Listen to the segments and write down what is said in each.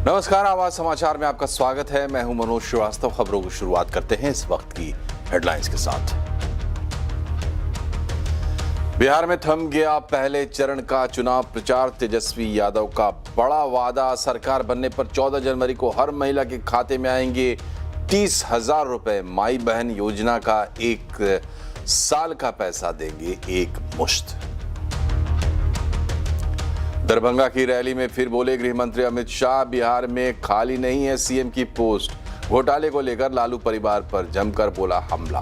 नमस्कार, आवाज समाचार में आपका स्वागत है। मैं हूं मनोज श्रीवास्तव। खबरों की शुरुआत करते हैं इस वक्त की हेडलाइंस के साथ। बिहार में थम गया पहले चरण का चुनाव प्रचार। तेजस्वी यादव का बड़ा वादा, सरकार बनने पर 14 जनवरी को हर महिला के खाते में आएंगे 30,000 रुपए। माई बहन योजना का 1 साल का पैसा देंगे एक मुश्त। दरभंगा की रैली में फिर बोले गृह मंत्री अमित शाह, बिहार में खाली नहीं है सीएम की पोस्ट। घोटाले को लेकर लालू परिवार पर जमकर बोला हमला।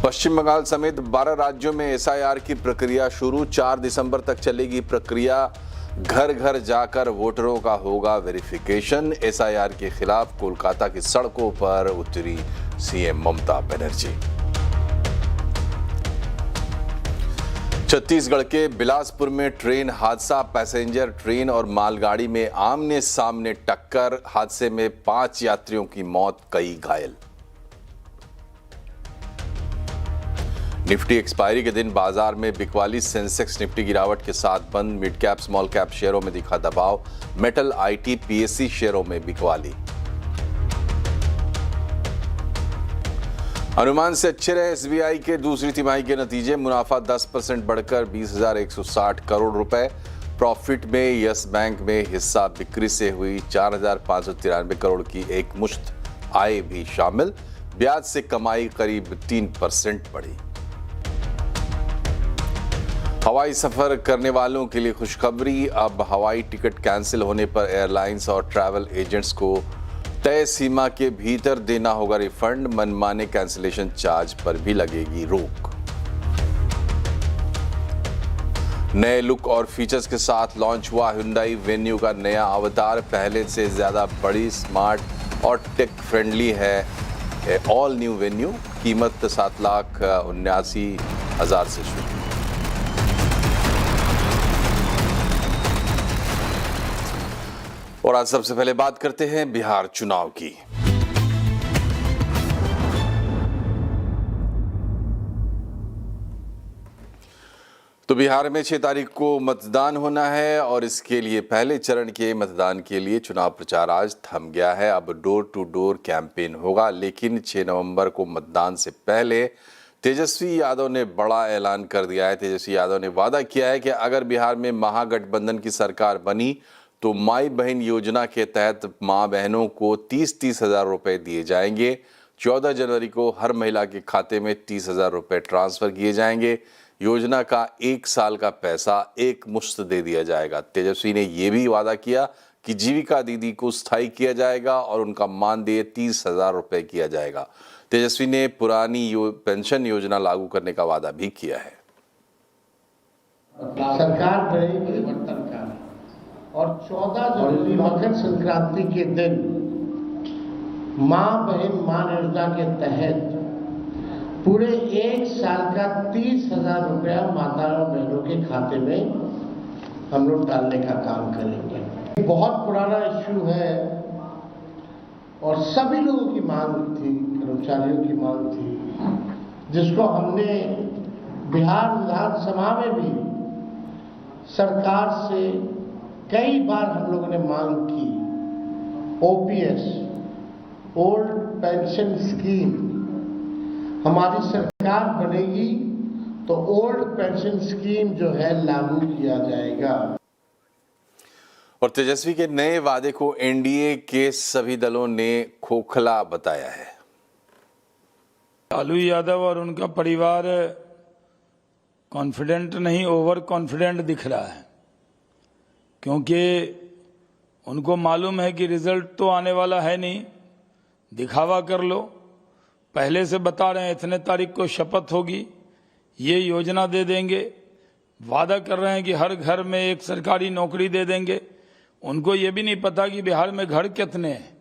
पश्चिम बंगाल समेत 12 राज्यों में एसआईआर की प्रक्रिया शुरू। 4 दिसंबर तक चलेगी प्रक्रिया। घर घर जाकर वोटरों का होगा वेरिफिकेशन। एसआईआर के खिलाफ कोलकाता की सड़कों पर उतरी सीएम ममता बनर्जी। छत्तीसगढ़ के बिलासपुर में ट्रेन हादसा। पैसेंजर ट्रेन और मालगाड़ी में आमने सामने टक्कर। हादसे में 5 यात्रियों की मौत, कई घायल। निफ्टी एक्सपायरी के दिन बाजार में बिकवाली। सेंसेक्स निफ्टी गिरावट के साथ बंद। मिड कैप स्मॉल कैप शेयरों में दिखा दबाव। मेटल, आईटी, पीएससी शेयरों में बिकवाली। अनुमान से अच्छे रहे एसबीआई के दूसरी तिमाही के नतीजे। मुनाफा 10% बढ़कर 20,160 करोड़ रुपए। प्रॉफिट में यस बैंक में हिस्सा बिक्री से हुई 4,593 करोड़ की एक मुश्त आय भी शामिल। ब्याज से कमाई करीब 3% बढ़ी। हवाई सफर करने वालों के लिए खुशखबरी। अब हवाई टिकट कैंसिल होने पर एयरलाइंस और ट्रैवल एजेंट्स को तय सीमा के भीतर देना होगा रिफंड। मनमाने कैंसिलेशन चार्ज पर भी लगेगी रोक। नए लुक और फीचर्स के साथ लॉन्च हुआ Hyundai Venue का नया अवतार। पहले से ज्यादा बड़ी, स्मार्ट और टेक फ्रेंडली है ऑल न्यू वेन्यू। कीमत 7,79,000 से शुरू। और आज सबसे पहले बात करते हैं बिहार चुनाव की। तो बिहार में 6 तारीख को मतदान होना है और इसके लिए पहले चरण के मतदान के लिए चुनाव प्रचार आज थम गया है। अब डोर टू डोर कैंपेन होगा, लेकिन 6 नवंबर को मतदान से पहले तेजस्वी यादव ने बड़ा ऐलान कर दिया है। तेजस्वी यादव ने वादा किया है कि अगर बिहार में महागठबंधन की सरकार बनी तो माई बहन योजना के तहत मां बहनों को 30,000 रुपए दिए जाएंगे। 14 जनवरी को हर महिला के खाते में 30,000 रुपए ट्रांसफर किए जाएंगे। योजना का 1 साल का पैसा एक मुश्त दे दिया जाएगा। तेजस्वी ने यह भी वादा किया कि जीविका दीदी को स्थायी किया जाएगा और उनका मानदेय 30,000 रुपए किया जाएगा। तेजस्वी ने पुरानी पेंशन योजना लागू करने का वादा भी किया है। सरकार बनेगी और 14 जनवरी मकर संक्रांति के दिन मां बहन मान योजना के तहत पूरे 1 साल का 30,000 रुपया माताओं बहनों के खाते में हम लोग डालने का काम करेंगे। बहुत पुराना इश्यू है और सभी लोगों की मांग थी, कर्मचारियों की मांग थी, जिसको हमने बिहार विधानसभा में भी सरकार से कई बार हम लोगों ने मांग की। ओपीएस, ओल्ड पेंशन स्कीम, हमारी सरकार बनेगी तो ओल्ड पेंशन स्कीम जो है लागू किया जाएगा। और तेजस्वी के नए वादे को एनडीए के सभी दलों ने खोखला बताया है। लालू यादव और उनका परिवार कॉन्फिडेंट नहीं, ओवर कॉन्फिडेंट दिख रहा है, क्योंकि उनको मालूम है कि रिजल्ट तो आने वाला है नहीं। दिखावा कर लो, पहले से बता रहे हैं इतने तारीख को शपथ होगी, ये योजना दे देंगे। वादा कर रहे हैं कि हर घर में एक सरकारी नौकरी दे देंगे। उनको ये भी नहीं पता कि बिहार में घर कितने हैं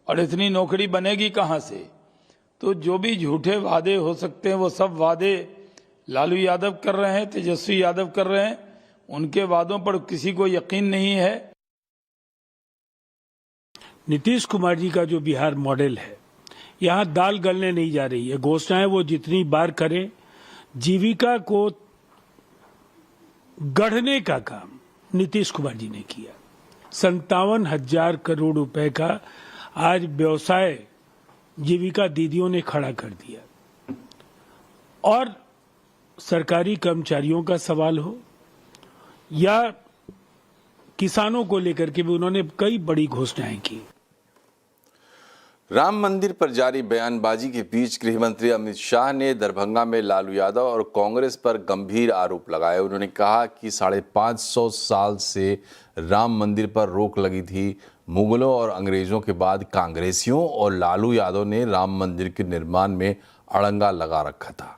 और इतनी नौकरी बनेगी कहाँ से। तो जो भी झूठे वादे हो सकते हैं वो सब वादे लालू यादव कर रहे हैं, तेजस्वी यादव कर रहे हैं। उनके वादों पर किसी को यकीन नहीं है। नीतीश कुमार जी का जो बिहार मॉडल है, यहाँ दाल गलने नहीं जा रही है। घोषणाएं वो जितनी बार करें, जीविका को गढ़ने का काम, नीतीश कुमार जी ने किया। 57,000 करोड़ रुपए का आज व्यवसाय जीविका दीदियों ने खड़ा कर दिया। और सरकारी कर्मचारियों का सवाल हो या किसानों को लेकर के भी उन्होंने कई बड़ी घोषणाएं की। राम मंदिर पर जारी बयानबाजी के बीच गृह मंत्री अमित शाह ने दरभंगा में लालू यादव और कांग्रेस पर गंभीर आरोप लगाए। उन्होंने कहा कि 550 साल से राम मंदिर पर रोक लगी थी। मुगलों और अंग्रेजों के बाद कांग्रेसियों और लालू यादव ने राम मंदिर के निर्माण में अड़ंगा लगा रखा था।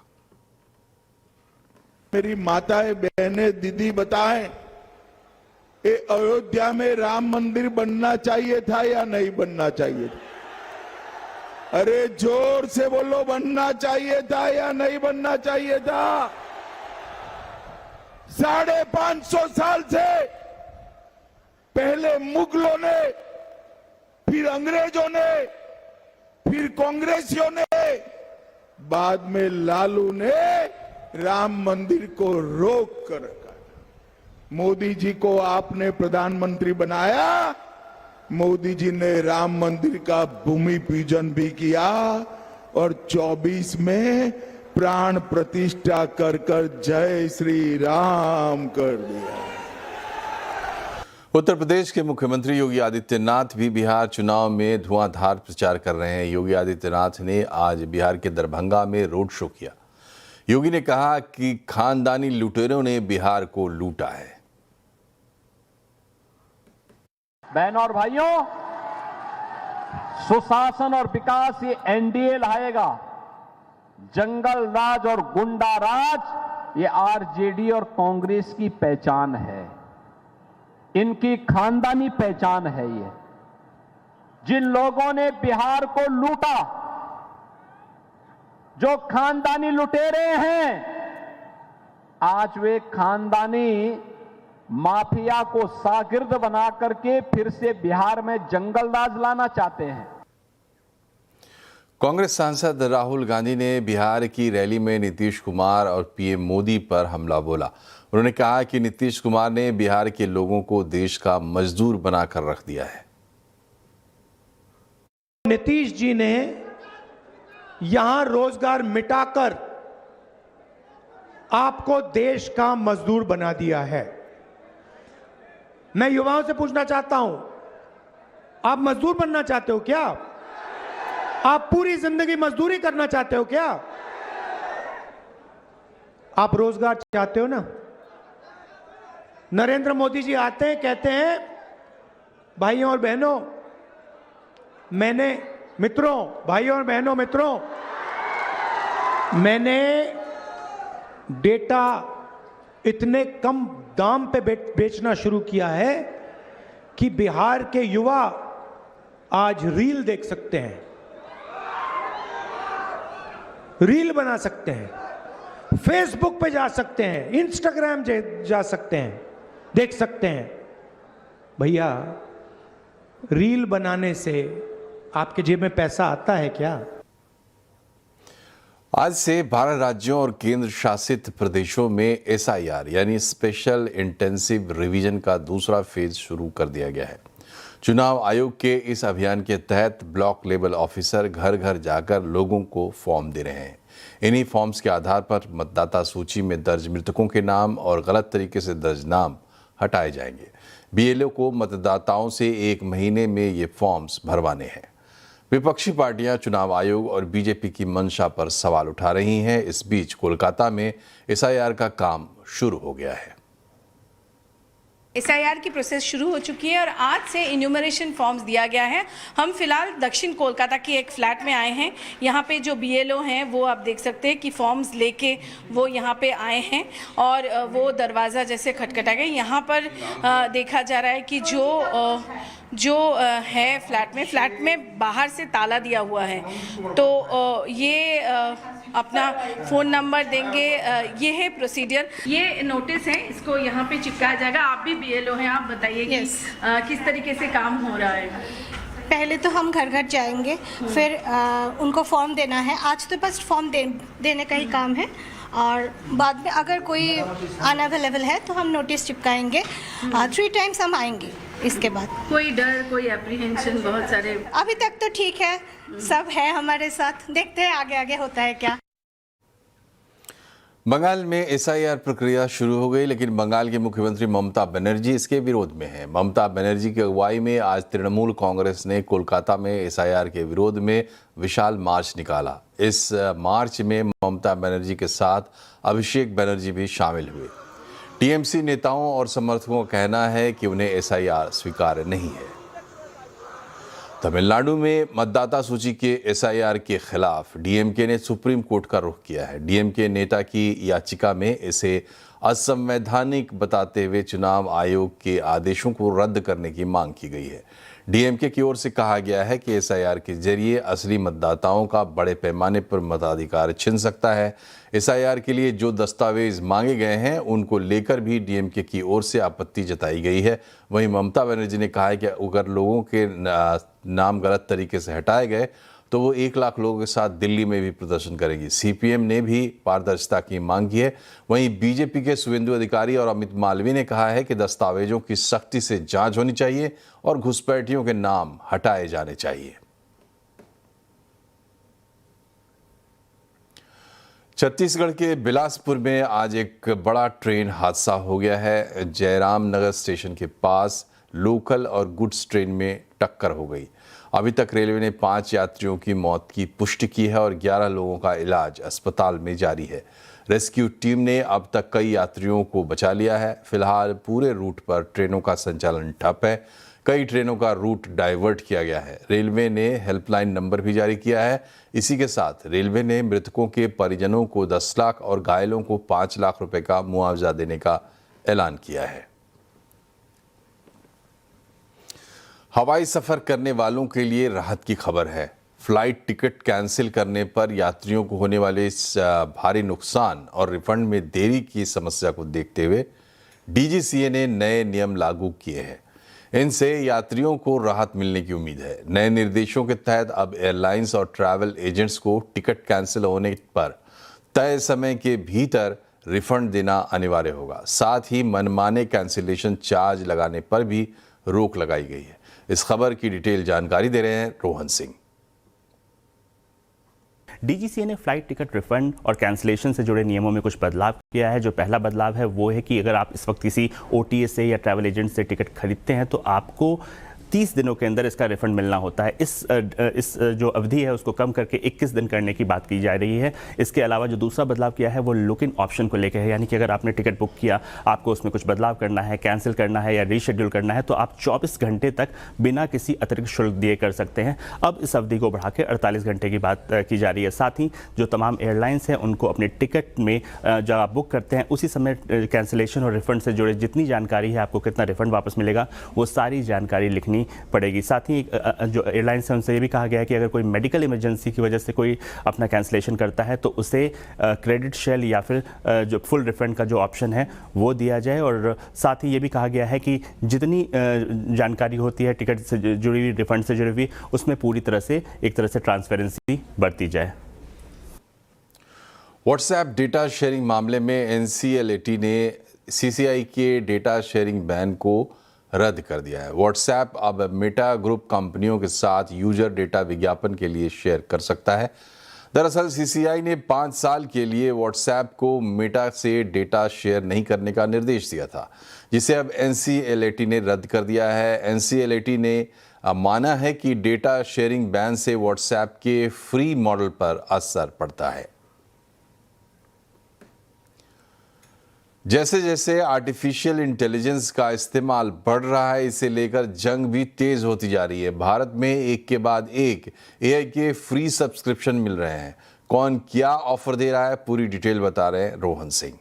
मेरी माताएं, बहनें, दीदी बताएं, ये अयोध्या में राम मंदिर बनना चाहिए था या नहीं बनना चाहिए था? अरे जोर से बोलो, बनना चाहिए था या नहीं बनना चाहिए था? 550 साल से पहले मुगलों ने, फिर अंग्रेजों ने, फिर कांग्रेसियों ने, बाद में लालू ने राम मंदिर को रोक कर रखा। मोदी जी को आपने प्रधानमंत्री बनाया, मोदी जी ने राम मंदिर का भूमि पूजन भी किया और 24 में प्राण प्रतिष्ठा कर जय श्री राम कर दिया। उत्तर प्रदेश के मुख्यमंत्री योगी आदित्यनाथ भी बिहार चुनाव में धुआंधार प्रचार कर रहे हैं। योगी आदित्यनाथ ने आज बिहार के दरभंगा में रोड शो किया। योगी ने कहा कि खानदानी लुटेरों ने बिहार को लूटा है। बहनों और भाइयों, सुशासन और विकास ये एनडीए लाएगा। जंगल राज और गुंडा राज ये आरजेडी और कांग्रेस की पहचान है, इनकी खानदानी पहचान है। ये जिन लोगों ने बिहार को लूटा, जो खानदानी लुटेरे हैं, आज वे खानदानी माफिया को शागिर्द बना करके फिर से बिहार में जंगल राज लाना चाहते हैं। कांग्रेस सांसद राहुल गांधी ने बिहार की रैली में नीतीश कुमार और पीएम मोदी पर हमला बोला। उन्होंने कहा कि नीतीश कुमार ने बिहार के लोगों को देश का मजदूर बनाकर रख दिया है। नीतीश जी ने यहां रोजगार मिटाकर आपको देश का मजदूर बना दिया है। मैं युवाओं से पूछना चाहता हूं, आप मजदूर बनना चाहते हो क्या? आप पूरी जिंदगी मजदूरी करना चाहते हो क्या? आप रोजगार चाहते हो ना? नरेंद्र मोदी जी आते हैं, कहते हैं भाइयों और बहनों, मैंने डेटा इतने कम दाम पे बेचना शुरू किया है कि बिहार के युवा आज रील देख सकते हैं, रील बना सकते हैं, फेसबुक पे जा सकते हैं, इंस्टाग्राम जा सकते हैं, देख सकते हैं। भैया, रील बनाने से आपके जेब में पैसा आता है क्या? आज से 12 राज्यों और केंद्र शासित प्रदेशों में SIR यानी स्पेशल इंटेंसिव रिवीजन का दूसरा फेज शुरू कर दिया गया है। चुनाव आयोग के इस अभियान के तहत ब्लॉक लेवल ऑफिसर घर घर जाकर लोगों को फॉर्म दे रहे हैं। इन्हीं फॉर्म्स के आधार पर मतदाता सूची में दर्ज मृतकों के नाम और गलत तरीके से दर्ज नाम हटाए जाएंगे। BLO को मतदाताओं से 1 महीने में ये फॉर्म्स भरवाने हैं। विपक्षी पार्टियां चुनाव आयोग और बीजेपी की मंशा पर सवाल उठा रही हैं। इस बीच कोलकाता में SIR का काम शुरू हो गया है। SIR की प्रोसेस शुरू हो चुकी है और आज से इन्यूमरेशन फॉर्म्स दिया गया है। हम फिलहाल दक्षिण कोलकाता के एक फ्लैट में आए हैं। यहाँ पे जो BLO हैं वो आप देख सकते हैं कि फॉर्म्स लेके वो यहाँ पे आए हैं और वो दरवाज़ा जैसे खटखटा गया। यहाँ पर देखा जा रहा है कि जो है फ्लैट में बाहर से ताला दिया हुआ है, तो ये अपना फ़ोन नंबर देंगे। ये है प्रोसीजर, ये नोटिस है, इसको यहाँ पे चिपकाया जाएगा। आप भी BLO हैं, आप बताइए कि किस तरीके से काम हो रहा है। पहले तो हम घर घर जाएंगे, फिर उनको फॉर्म देना है। आज तो बस फॉर्म देने का ही काम है और बाद में अगर कोई अनअवेलेबल है तो हम नोटिस चिपकाएंगे। 3 टाइम्स हम आएंगे इसके बाद। कोई डर, कोई एप्रीहेंशन? बहुत सारे अभी तक तो ठीक है, सब है हमारे साथ, देखते हैं आगे आगे होता है क्या। बंगाल में एसआईआर प्रक्रिया शुरू हो गई, लेकिन बंगाल की मुख्यमंत्री ममता बनर्जी इसके विरोध में हैं। ममता बनर्जी की अगुवाई में आज तृणमूल कांग्रेस ने कोलकाता में एसआईआर के विरोध में विशाल मार्च निकाला। इस मार्च में ममता बनर्जी के साथ अभिषेक बनर्जी भी शामिल हुए। टीएमसी नेताओं और समर्थकों का कहना है कि उन्हें एसआईआर स्वीकार्य नहीं है। तमिलनाडु में मतदाता सूची के एसआईआर के खिलाफ डीएमके ने सुप्रीम कोर्ट का रुख किया है। डीएमके नेता की याचिका में इसे असंवैधानिक बताते हुए चुनाव आयोग के आदेशों को रद्द करने की मांग की गई है। डीएमके की ओर से कहा गया है कि एसआईआर के जरिए असली मतदाताओं का बड़े पैमाने पर मताधिकार छिन सकता है। एसआईआर के लिए जो दस्तावेज मांगे गए हैं उनको लेकर भी डीएमके की ओर से आपत्ति जताई गई है। वहीं ममता बनर्जी ने कहा है कि अगर लोगों के नाम गलत तरीके से हटाए गए तो वो 1 लाख लोगों के साथ दिल्ली में भी प्रदर्शन करेगी। सीपीएम ने भी पारदर्शिता की मांग की है। वहीं बीजेपी के शुवेंदु अधिकारी और अमित मालवीय ने कहा है कि दस्तावेजों की सख्ती से जांच होनी चाहिए और घुसपैठियों के नाम हटाए जाने चाहिए। छत्तीसगढ़ के बिलासपुर में आज एक बड़ा ट्रेन हादसा हो गया है। जयराम नगर स्टेशन के पास लोकल और गुड्स ट्रेन में टक्कर हो गई। अभी तक रेलवे ने 5 यात्रियों की मौत की पुष्टि की है और 11 लोगों का इलाज अस्पताल में जारी है। रेस्क्यू टीम ने अब तक कई यात्रियों को बचा लिया है। फिलहाल पूरे रूट पर ट्रेनों का संचालन ठप है। कई ट्रेनों का रूट डाइवर्ट किया गया है। रेलवे ने हेल्पलाइन नंबर भी जारी किया है। इसी के साथ रेलवे ने मृतकों के परिजनों को 10 लाख और घायलों को 5 लाख रुपए का मुआवजा देने का ऐलान किया है। हवाई सफर करने वालों के लिए राहत की खबर है। फ्लाइट टिकट कैंसिल करने पर यात्रियों को होने वाले इस भारी नुकसान और रिफंड में देरी की समस्या को देखते हुए डीजीसीए ने नए नियम लागू किए हैं। इनसे यात्रियों को राहत मिलने की उम्मीद है। नए निर्देशों के तहत अब एयरलाइंस और ट्रैवल एजेंट्स को टिकट कैंसिल होने पर तय समय के भीतर रिफंड देना अनिवार्य होगा। साथ ही मनमाने कैंसिलेशन चार्ज लगाने पर भी रोक लगाई गई है। इस खबर की डिटेल जानकारी दे रहे हैं रोहन सिंह। डीजीसीए ने फ्लाइट टिकट रिफंड और कैंसिलेशन से जुड़े नियमों में कुछ बदलाव किया है। जो पहला बदलाव है वो है कि अगर आप इस वक्त किसी ओटीए से या ट्रैवल एजेंट से टिकट खरीदते हैं तो आपको 30 दिनों के अंदर इसका रिफंड मिलना होता है। इस जो अवधि है उसको कम करके 21 दिन करने की बात की जा रही है। इसके अलावा जो दूसरा बदलाव किया है वो लुक इन ऑप्शन को लेकर है, यानी कि अगर आपने टिकट बुक किया, आपको उसमें कुछ बदलाव करना है, कैंसिल करना है या रीशेड्यूल करना है तो आप 24 घंटे तक बिना किसी अतिरिक्त शुल्क दिए कर सकते हैं। अब इस अवधि को बढ़ा के 48 घंटे की बात की जा रही है। साथ ही जो तमाम एयरलाइंस हैं उनको अपने टिकट में जब आप बुक करते हैं उसी समय कैंसिलेशन और रिफंड से जुड़े जितनी जानकारी है, आपको कितना रिफंड वापस मिलेगा, वो सारी जानकारी लिखनी पड़ेगी। साथ ही जो एयरलाइंस है उनसे ये भी कहा गया है कि अगर कोई मेडिकल इमरजेंसी की वजह से कोई अपना कैंसिलेशन करता है तो उसे क्रेडिट शेल या फिर जो फुल रिफंड का जो ऑप्शन है वो दिया जाए। और साथ ही ये भी कहा गया है कि जितनी जानकारी होती है टिकट से जुड़ी हुई, रिफंड से जुड़ी हुई, उसमें पूरी तरह से एक तरह से ट्रांसपेरेंसी बरती जाए। व्हाट्सएप डेटा शेयरिंग मामले में एनसीएलटी ने सीसीआई के डेटा शेयरिंग बैन को रद्द कर दिया है। व्हाट्सएप अब मेटा ग्रुप कंपनियों के साथ यूजर डेटा विज्ञापन के लिए शेयर कर सकता है। दरअसल सीसीआई ने 5 साल के लिए व्हाट्सएप को मेटा से डेटा शेयर नहीं करने का निर्देश दिया था, जिसे अब एनसीएलटी ने रद्द कर दिया है। एनसीएलटी ने माना है कि डेटा शेयरिंग बैन से व्हाट्सएप के फ्री मॉडल पर असर पड़ता है। जैसे जैसे आर्टिफिशियल इंटेलिजेंस का इस्तेमाल बढ़ रहा है, इसे लेकर जंग भी तेज होती जा रही है। भारत में एक के बाद एक एआई के फ्री सब्सक्रिप्शन मिल रहे हैं। कौन क्या ऑफर दे रहा है, पूरी डिटेल बता रहे हैं रोहन सिंह।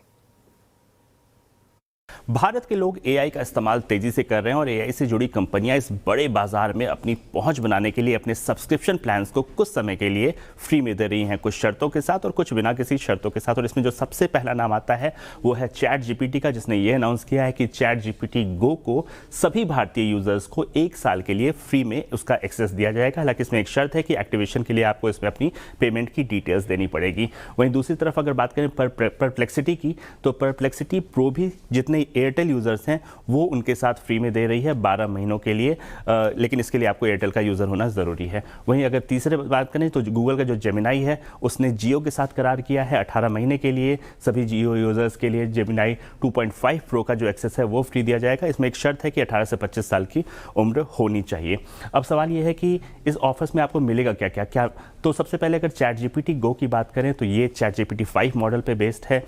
भारत के लोग एआई का इस्तेमाल तेजी से कर रहे हैं और एआई से जुड़ी कंपनियां इस बड़े बाजार में अपनी पहुंच बनाने के लिए अपने सब्सक्रिप्शन प्लान्स को कुछ समय के लिए फ्री में दे रही हैं, कुछ शर्तों के साथ और कुछ बिना किसी शर्तों के साथ। और इसमें जो सबसे पहला नाम आता है वो है चैट जीपीटी का, जिसने ये अनाउंस किया है कि चैट जीपीटी गो को सभी भारतीय यूजर्स को 1 साल के लिए फ्री में उसका एक्सेस दिया जाएगा। हालांकि इसमें एक शर्त है कि एक्टिवेशन के लिए आपको इसमें अपनी पेमेंट की डिटेल्स देनी पड़ेगी। वहीं दूसरी तरफ अगर बात करें परप्लेक्सिटी की, तो परप्लेक्सिटी प्रो भी जितने एयरटेल यूजर्स हैं वो उनके साथ फ्री में दे रही है 12 महीनों के लिए, लेकिन इसके लिए आपको एयरटेल का यूजर होना जरूरी है। वहीं अगर तीसरे बात करें तो गूगल का जो जेमिनाई है उसने जियो के साथ करार किया है 18 महीने के लिए सभी जियो यूजर्स के लिए जेमिनाई 2.5 प्रो का जो एक्सेस है वो फ्री दिया जाएगा। इसमें एक शर्त है कि 18 से 25 साल की उम्र होनी चाहिए। अब सवाल ये है कि इस ऑफर्स में आपको मिलेगा क्या। तो सबसे पहले अगर चैट जीपीटी गो की बात करें तो ये चैट जीपीटी 5 मॉडल पे बेस्ड है।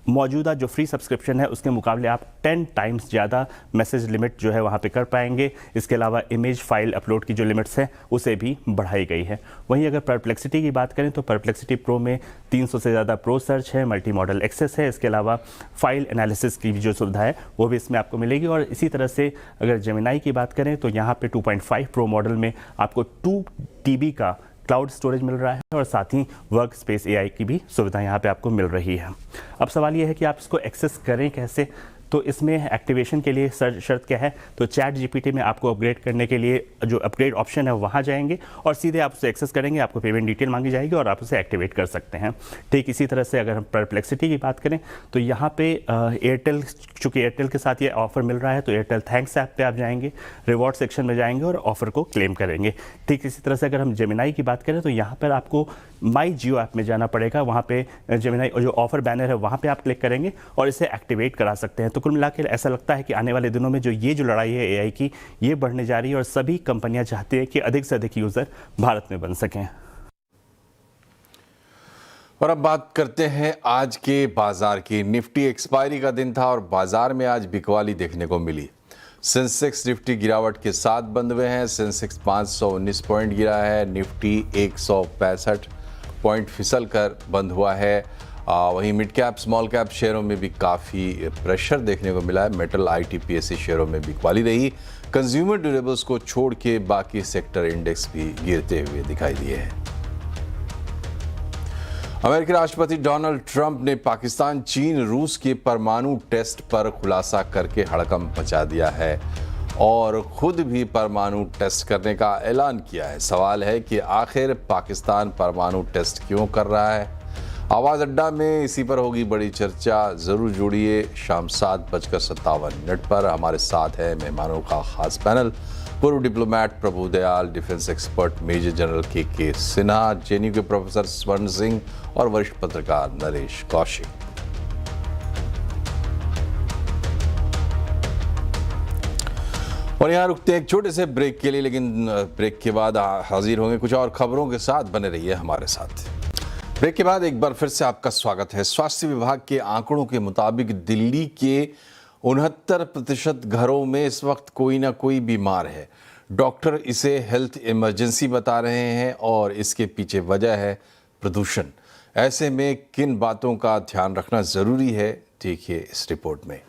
मौजूदा जो फ्री सब्सक्रिप्शन है उसके मुकाबले आप 10 टाइम्स ज़्यादा मैसेज लिमिट जो है वहाँ पे कर पाएंगे। इसके अलावा इमेज फाइल अपलोड की जो लिमिट्स है उसे भी बढ़ाई गई है। वहीं अगर परप्लेक्सिटी की बात करें तो परप्लेक्सिटी प्रो में 300 से ज़्यादा प्रो सर्च है, मल्टी मॉडल एक्सेस है। इसके अलावा फाइल एनालिसिस की जो सुविधा है वो भी इसमें आपको मिलेगी। और इसी तरह से अगर जेमिनाई की बात करें तो यहाँ पे 2.5 प्रो मॉडल में आपको 2 TB का क्लाउड स्टोरेज मिल रहा है और साथ ही वर्क स्पेस एआई की भी सुविधा यहाँ पे आपको मिल रही है। अब सवाल ये है कि आप इसको एक्सेस करें कैसे। तो इसमें एक्टिवेशन के लिए शर्त क्या है, तो चैट जीपीटी में आपको अपग्रेड करने के लिए जो अपग्रेड ऑप्शन है वहाँ जाएंगे और सीधे आप उसे एक्सेस करेंगे, आपको पेमेंट डिटेल मांगी जाएगी और आप उसे एक्टिवेट कर सकते हैं। ठीक इसी तरह से अगर हम परप्लेक्सिटी की बात करें तो यहाँ पे एयरटेल, चूँकि एयरटेल के साथ ये ऑफर मिल रहा है तो एयरटेल थैंक्स ऐप पे आप जाएंगे, रिवॉर्ड सेक्शन में जाएंगे और ऑफर को क्लेम करेंगे। ठीक इसी तरह से अगर हम जेमिनाई की बात करें तो यहाँ पर आपको माई जियो ऐप में जाना पड़ेगा, वहाँ पे जेमिनाई जो ऑफर बैनर है वहाँ पे आप क्लिक करेंगे और इसे एक्टिवेट करा सकते हैं। तो कुल मिलाकर ऐसा लगता है कि आने वाले दिनों में जो लड़ाई है एआई की ये बढ़ने जा रही है और सभी कंपनियां चाहती हैं कि अधिक से अधिक यूजर भारत में बन सकें। और अब बात करते हैं आज के बाजार की। निफ्टी एक्सपायरी का दिन था और बाजार में आज बिकवाली देखने को मिली। सेंसेक्स निफ्टी गिरावट के साथ बंद हुए हैं। सेंसेक्स 519 पॉइंट गिरा है, निफ्टी 165 पॉइंट फिसल कर बंद हुआ है। वहीं मिड कैप स्मॉल कैप शेयरों में भी काफ़ी प्रेशर देखने को मिला है। मेटल IT PSE शेयरों में बिकवाली रही। कंज्यूमर ड्यूरेबल्स को छोड़ के बाकी सेक्टर इंडेक्स भी गिरते हुए दिखाई दिए हैं। अमेरिकी राष्ट्रपति डोनाल्ड ट्रंप ने पाकिस्तान, चीन, रूस के परमाणु टेस्ट पर खुलासा करके हड़कंप मचा दिया है और खुद भी परमाणु टेस्ट करने का ऐलान किया है। सवाल है कि आखिर पाकिस्तान परमाणु टेस्ट क्यों कर रहा है। आवाज़ अड्डा में इसी पर होगी बड़ी चर्चा। ज़रूर जुड़िए शाम 7:57 पर। हमारे साथ है मेहमानों का खास पैनल। पूर्व diplomat Prabhu Dayal, defence expert major general K Sinha, JNU के प्रोफेसर स्वर्ण सिंह और वरिष्ठ पत्रकार नरेश कौशिक। और यहाँ रुकते हैं एक छोटे से ब्रेक के लिए, लेकिन ब्रेक के बाद हाजिर होंगे कुछ और खबरों के साथ। बने रहिए हमारे साथ। ब्रेक के बाद एक बार फिर से आपका स्वागत है। स्वास्थ्य विभाग के आंकड़ों के मुताबिक दिल्ली के 69% घरों में इस वक्त कोई ना कोई बीमार है। डॉक्टर इसे हेल्थ इमरजेंसी बता रहे हैं और इसके पीछे वजह है प्रदूषण। ऐसे में किन बातों का ध्यान रखना जरूरी है, देखिए इस रिपोर्ट में।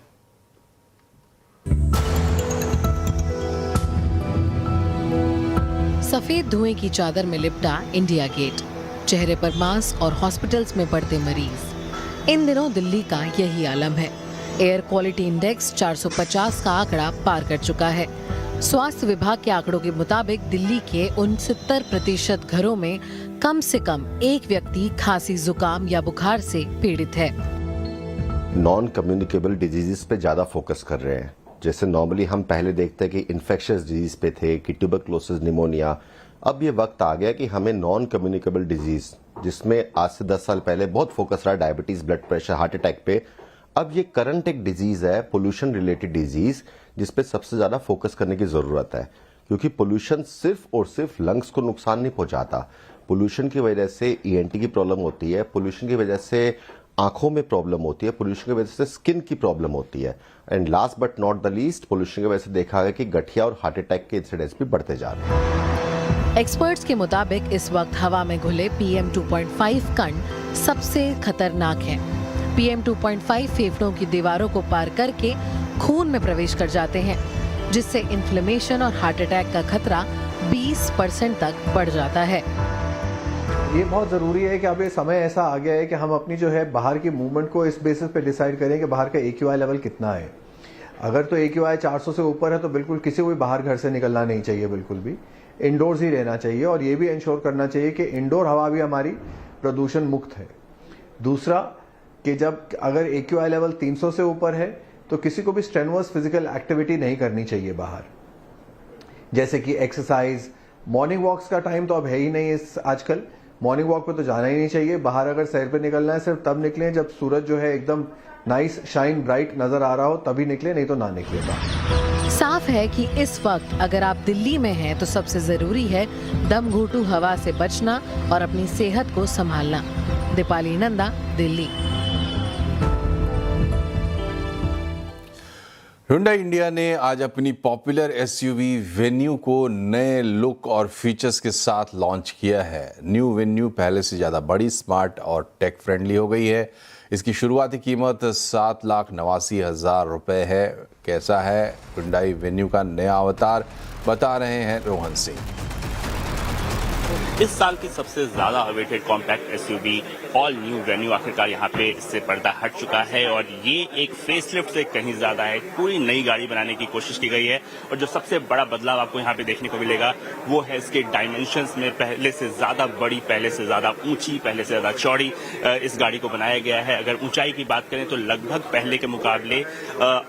सफेद धुएं की चादर में लिपटा इंडिया गेट, चेहरे पर मास्क और हॉस्पिटल्स में बढ़ते मरीज। इन दिनों दिल्ली का यही आलम है। एयर क्वालिटी इंडेक्स 450 का आंकड़ा पार कर चुका है। स्वास्थ्य विभाग के आंकड़ों के मुताबिक दिल्ली के 69% घरों में कम से कम एक व्यक्ति खांसी, जुकाम या बुखार से पीड़ित है। नॉन कम्युनिकेबल डिजीजेस पे ज्यादा फोकस कर रहे हैं। जैसे नॉर्मली हम पहले देखते हैं कि इन्फेक्शियस डिजीज पे थे, कि ट्यूबरक्लोसिस, निमोनिया। अब ये वक्त आ गया कि हमें नॉन कम्युनिकेबल डिजीज, जिसमें आज से 10 साल पहले बहुत फोकस रहा diabetes, blood pressure, heart attack पे, अब ये करंट एक डिजीज है, पोल्यूशन रिलेटेड डिजीज, जिसपे सबसे ज्यादा फोकस करने की जरूरत है। क्योंकि पोल्यूशन सिर्फ और सिर्फ लंग्स को नुकसान नहीं पहुंचाता। पोल्यूशन की वजह से ENT की प्रॉब्लम होती है, पोल्यूशन की वजह से आंखों में प्रॉब्लम होती है, पोल्यूशन की वजह से स्किन की प्रॉब्लम होती है, and last but not the least, pollution की वजह से देखा गया कि गठिया और हार्ट अटैक के इंसिडेंट्स भी बढ़ते जा रहे हैं। एक्सपर्ट्स के मुताबिक इस वक्त हवा में घुले PM 2.5 कण सबसे खतरनाक हैं। PM 2.5 फेफड़ों की दीवारों को पार करके खून में प्रवेश कर जाते हैं, जिससे इन्फ्लेमेशन और हार्ट अटैक का खतरा 20% तक बढ़ जाता है। ये बहुत ज़रूरी है कि अब ये समय ऐसा आ गया है कि हम अपनी जो है बाहर की मूवमेंट को इस बेसिस पे डिसाइड करें कि बाहर का AQI लेवल कितना है। अगर तो AQI 400 से ऊपर है तो बिल्कुल किसी को भी बाहर घर से निकलना नहीं चाहिए, बिल्कुल भी इंडोर्स ही रहना चाहिए और ये भी इंश्योर करना चाहिए कि इंडोर हवा भी हमारी प्रदूषण मुक्त है। दूसरा कि जब अगर AQI लेवल 300 से ऊपर है तो किसी को भी स्ट्रेनुअस फिजिकल एक्टिविटी नहीं करनी चाहिए बाहर, जैसे कि एक्सरसाइज। मॉर्निंग वॉक्स का टाइम तो अब है ही नहीं इस आजकल, मॉर्निंग वॉक पे तो जाना ही नहीं चाहिए। बाहर अगर सैर पे निकलना है सिर्फ तब निकलें जब सूरज जो है एकदम नाइस शाइन ब्राइट नजर आ रहा हो, तभी निकले, नहीं तो ना निकले बाहर। साफ है कि इस वक्त अगर आप दिल्ली में हैं तो सबसे जरूरी है दम घोटू हवा से बचना और अपनी सेहत को संभालना। दीपाली नंदा, दिल्ली। Hyundai इंडिया ने आज अपनी पॉपुलर SUV वेन्यू को नए लुक और फीचर्स के साथ लॉन्च किया है। न्यू वेन्यू पहले से ज़्यादा बड़ी, स्मार्ट और टेक फ्रेंडली हो गई है। इसकी शुरुआती कीमत 7,89,000 रुपये है। कैसा है Hyundai वेन्यू का नया अवतार, बता रहे हैं रोहन सिंह। इस साल की सबसे ज्यादा awaited compact SUV all new venue आखिरकार यहाँ पे इससे पर्दा हट चुका है और ये एक फेसलिफ्ट से कहीं ज्यादा है। पूरी नई गाड़ी बनाने की कोशिश की गई है और जो सबसे बड़ा बदलाव आपको यहाँ पे देखने को मिलेगा वो है इसके डायमेंशंस में। पहले से ज्यादा बड़ी, पहले से ज्यादा ऊंची, पहले से ज्यादा चौड़ी इस गाड़ी को बनाया गया है। अगर ऊंचाई की बात करें तो लगभग पहले के मुकाबले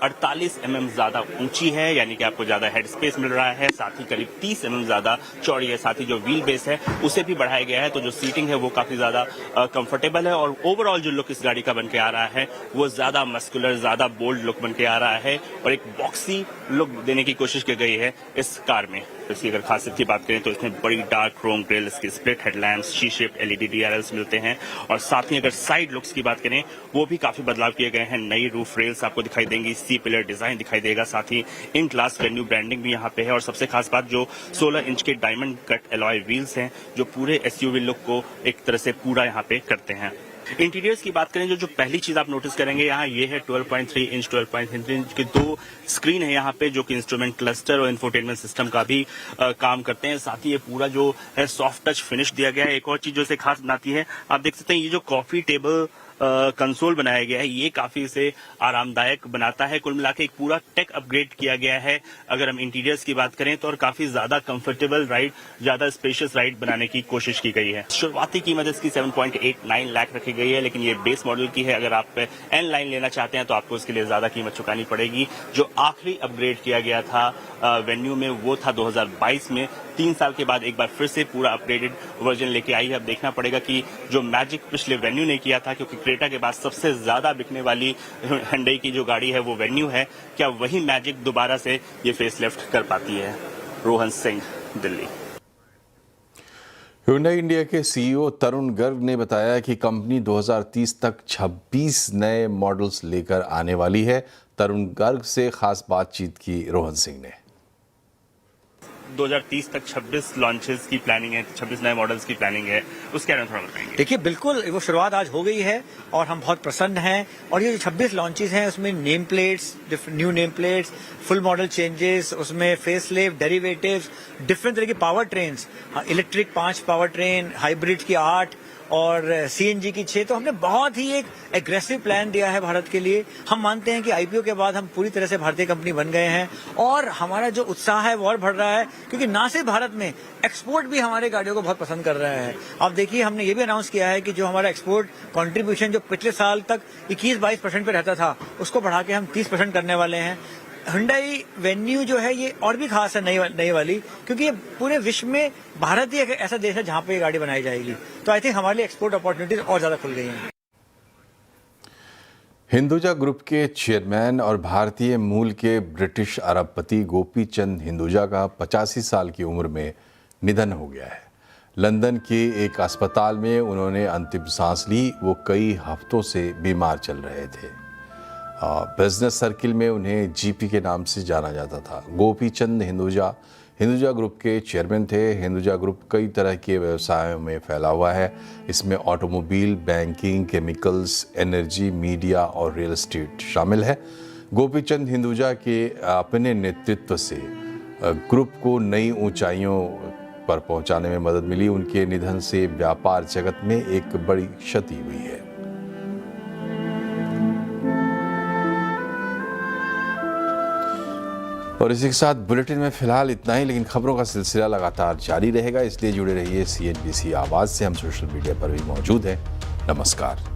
48 mm ज्यादा ऊंची है, यानी कि आपको ज्यादा हेड स्पेस मिल रहा है। साथ ही करीब 30 mm ज्यादा चौड़ी है। साथ ही जो व्हील बेस है उसे भी बढ़ाया गया है, तो जो सीटिंग है वो काफी ज्यादा कंफर्टेबल है और ओवरऑल जो लुक इस गाड़ी का बन के आ रहा है वो ज्यादा मस्कुलर, ज्यादा बोल्ड लुक बन के आ रहा है और एक बॉक्सी लुक देने की कोशिश की गई है इस कार में। इसकी अगर खासियत की बात करें तो इसमें बड़ी डार्क क्रोम ग्रिल, इसकी split headlamps, she-shaped LED DRLs मिलते हैं और साथ ही अगर साइड लुक्स की बात करें वो भी काफी बदलाव किए गए हैं। नई रूफ रेल्स आपको दिखाई देंगी, सी पिलर डिजाइन दिखाई देगा, साथ ही इन क्लास वेन्यू ब्रांडिंग भी यहाँ पे है और सबसे खास बात जो 16 इंच के डायमंड कट एलॉय व्हील्स हैं जो पूरे SUV लुक को एक तरह से पूरा यहाँ पे करते हैं। इंटीरियर्स की बात करें जो पहली चीज आप नोटिस करेंगे यहाँ ये है 12.3 इंच 12.3 इंच के 2 स्क्रीन है यहाँ पे जो कि इंस्ट्रूमेंट क्लस्टर और इंफोटेनमेंट सिस्टम का भी काम करते हैं। साथ ही ये पूरा जो है सॉफ्ट टच फिनिश दिया गया है। एक और चीज जो इसे खास बनाती है, आप देख सकते हैं ये जो कॉफी टेबल कंसोल बनाया गया है ये काफी इसे आरामदायक बनाता है। कुल मिला के एक पूरा टेक अपग्रेड किया गया है अगर हम इंटीरियर्स की बात करें तो, और काफी ज्यादा कंफर्टेबल राइड, ज्यादा स्पेशियस राइड बनाने की कोशिश की गई है। शुरुआती कीमत इसकी 7.89 लाख रखी गई है, लेकिन ये बेस मॉडल की है। अगर आप एन लाइन लेना चाहते हैं तो आपको इसके लिए ज्यादा कीमत चुकानी पड़ेगी। जो आखिरी अपग्रेड किया गया था वेन्यू में वो था 2022 में। 3 साल के बाद एक बार फिर से पूरा अपग्रेडेड वर्जन लेके आई है। अब देखना पड़ेगा कि जो मैजिक पिछले वेन्यू ने किया था, क्योंकि क्रेटा के बाद सबसे ज्यादा बिकने वाली Hyundai की जो गाड़ी है वो वेन्यू है, क्या वही मैजिक दोबारा से ये फेसलिफ्ट कर पाती है। रोहन सिंह, दिल्ली। Hyundai इंडिया के CEO तरुण गर्ग ने बताया कि कंपनी 2030 तक 26 नए मॉडल्स लेकर आने वाली है। तरुण गर्ग से खास बातचीत की रोहन सिंह ने। 2030 तक 26 लॉन्चेस की प्लानिंग है, 26 नए मॉडल्स की प्लानिंग है, उसके बारे में थोड़ा बताएंगे। देखिए बिल्कुल वो शुरुआत आज हो गई है और हम बहुत प्रसन्न हैं। और ये जो 26 लॉन्चेस हैं उसमें name plates, new name plates, full model changes, उसमें फेसलिफ्ट, डेरिवेटिव्स, डिफरेंट तरह की power trains, electric 5 power train, hybrid की 8 और CNG की 6। तो हमने बहुत ही एक एग्रेसिव प्लान दिया है भारत के लिए। हम मानते हैं कि IPO के बाद हम पूरी तरह से भारतीय कंपनी बन गए हैं और हमारा जो उत्साह है वो और बढ़ रहा है, क्योंकि ना सिर्फ भारत में, एक्सपोर्ट भी हमारे गाड़ियों को बहुत पसंद कर रहा है। आप देखिए हमने ये भी अनाउंस किया है कि जो हमारा एक्सपोर्ट कंट्रीब्यूशन जो पिछले साल तक 21-22% पे रहता था उसको बढ़ा के हम 30% करने वाले हैं। Hyundai वेन्यू जो है ये और भी खास है नई वाली, क्योंकि ये पूरे विश्व में भारत ही एक ऐसा देश है जहां पे ये गाड़ी बनाई जाएगी। तो आई थिंक हमारे लिए एक्सपोर्ट अपॉर्चुनिटीज और ज्यादा खुल गई हैं। हिंदुजा ग्रुप के चेयरमैन और भारतीय मूल के ब्रिटिश अरबपति गोपी चंद हिंदुजा का 85 साल की उम्र में निधन हो गया है। लंदन के एक अस्पताल में उन्होंने अंतिम सांस ली। वो कई हफ्तों से बीमार चल रहे थे। बिजनेस सर्किल में उन्हें GP के नाम से जाना जाता था। गोपी चंद हिंदुजा ग्रुप के चेयरमैन थे। हिंदुजा ग्रुप कई तरह के व्यवसायों में फैला हुआ है। इसमें automobile, banking, chemicals, energy, media और रियल एस्टेट शामिल है। गोपीचंद हिंदुजा के अपने नेतृत्व से ग्रुप को नई ऊंचाइयों पर पहुंचाने में मदद मिली। उनके निधन से व्यापार जगत में एक बड़ी क्षति हुई है। और इसी के साथ बुलेटिन में फिलहाल इतना ही, लेकिन खबरों का सिलसिला लगातार जारी रहेगा, इसलिए जुड़े रहिए CNBC आवाज से। हम सोशल मीडिया पर भी मौजूद हैं। नमस्कार।